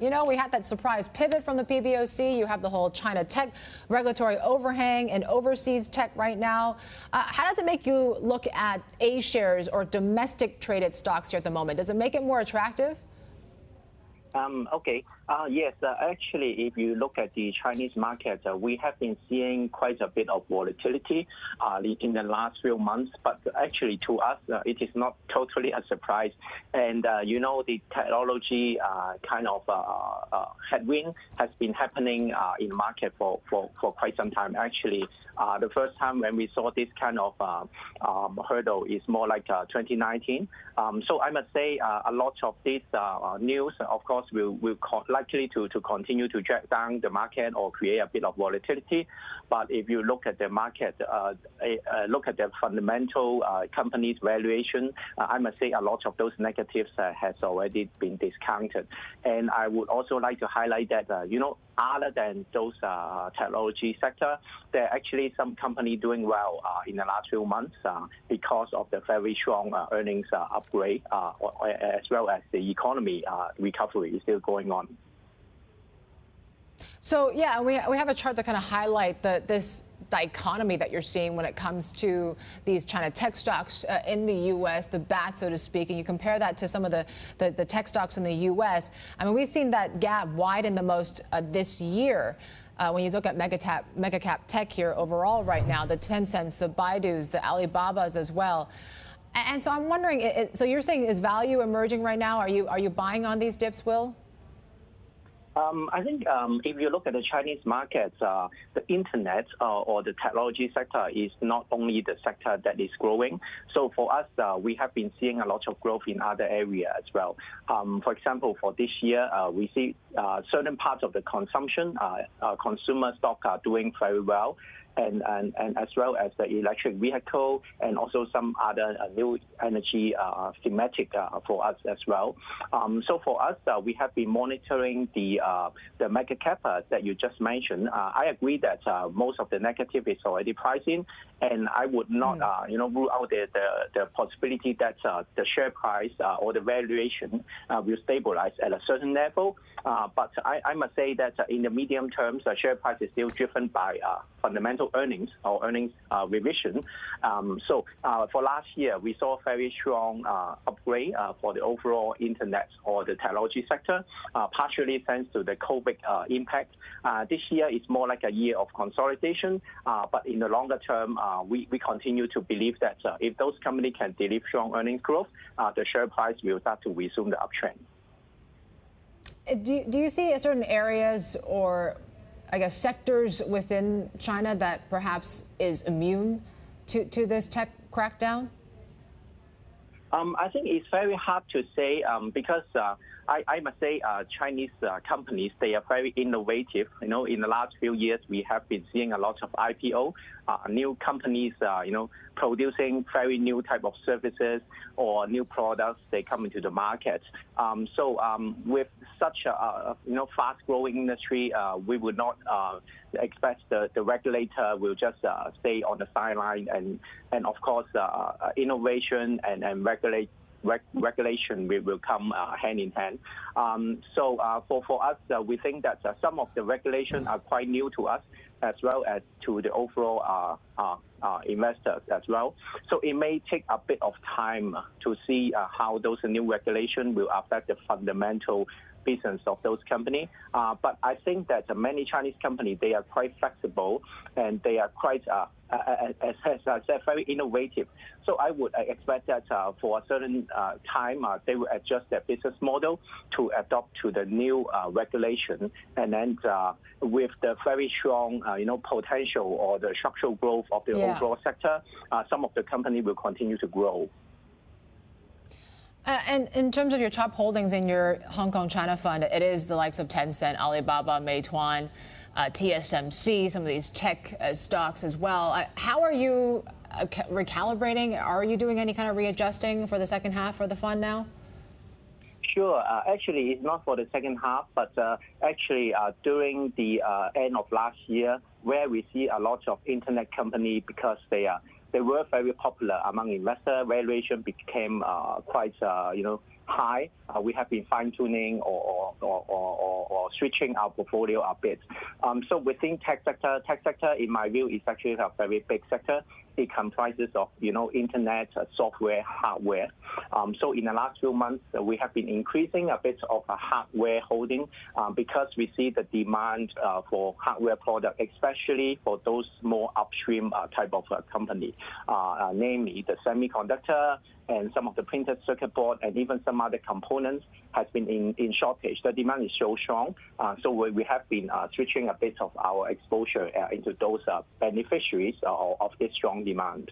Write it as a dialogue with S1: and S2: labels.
S1: We had that surprise pivot from the PBOC. You have the whole China tech regulatory overhang and overseas tech right now. How does it make you look at A shares or domestic traded stocks here at the moment? Does it make it more attractive?
S2: Okay. Yes, actually, if you look at the Chinese market, we have been seeing quite a bit of volatility in the last few months. But actually, to us, it is not totally a surprise. And, the technology kind of headwind has been happening in the market for quite some time. Actually, the first time when we saw this kind of hurdle is more like 2019. So I must say a lot of this news, of course, will likely to continue to drag down the market or create a bit of volatility. But if you look at the market, look at the fundamental companies' valuation, I must say a lot of those negatives has already been discounted. And I would also like to highlight that, other than those technology sector, there are actually some company doing well in the last few months because of the very strong earnings upgrade, as well as the economy recovery is still going on.
S1: So, yeah, we have a chart that kind of highlight this dichotomy that you're seeing when it comes to these China tech stocks in the U.S., the bat, so to speak, and you compare that to some of the tech stocks in the U.S. I mean, we've seen that gap widen the most this year. When you look at mega cap tech here overall right now, the Tencents, the Baidus, the Alibabas as well. And so I'm wondering, so you're saying is value emerging right now? Are you buying on these dips, Will?
S2: I think if you look at the Chinese market, the internet or the technology sector is not only the sector that is growing. So for us, we have been seeing a lot of growth in other areas as well. For example, for this year, we see certain parts of the consumption, consumer stock are doing very well. And as well as the electric vehicle and also some other new energy thematic for us as well. So for us, we have been monitoring the mega cap that you just mentioned. I agree that most of the negative is already priced in, and I would not rule out the possibility that the share price or the valuation will stabilize at a certain level. But I must say that in the medium term, the share price is still driven by fundamental earnings or earnings revision. So for last year, we saw a very strong upgrade for the overall internet or the technology sector, partially thanks to the COVID impact. This year is more like a year of consolidation, but in the longer term, we continue to believe that if those companies can deliver strong earnings growth, the share price will start to resume the uptrend.
S1: Do you see certain areas or, I guess, sectors within China that perhaps is immune to this tech crackdown?
S2: I think it's very hard to say because I must say Chinese companies, they are very innovative. In the last few years, we have been seeing a lot of IPO, new companies, producing very new type of services or new products. They come into the market. So with such a fast-growing industry, we would not expect the regulator will just stay on the sideline and of course innovation and regulation will come hand in hand. So for us, we think that some of the regulations are quite new to us as well as to the overall investors as well. So it may take a bit of time to see how those new regulations will affect the fundamental business of those companies. But I think that many Chinese companies, they are quite flexible and they are quite, as I said, very innovative. So I would expect that for a certain time, they will adjust their business model to adopt to the new regulation. And then with the very strong, potential or the structural growth of the overall sector, some of the companies will continue to grow.
S1: And in terms of your top holdings in your Hong Kong China fund, it is the likes of Tencent, Alibaba, Meituan, TSMC, some of these tech stocks as well. How are you recalibrating? Are you doing any kind of readjusting for the second half for the fund now?
S2: Sure. Actually, it's not for the second half, but actually during the end of last year, where we see a lot of internet companies because they were very popular among investors, valuation became quite high, we have been fine-tuning or switching our portfolio a bit. So within tech sector, in my view, is actually a very big sector. It comprises of, internet, software, hardware. So in the last few months, we have been increasing a bit of a hardware holding because we see the demand for hardware product, especially for those more upstream type of company, namely the semiconductor and some of the printed circuit board and even some other components has been in shortage. The demand is so strong. So we have been switching a bit of our exposure into those beneficiaries of this strong demand.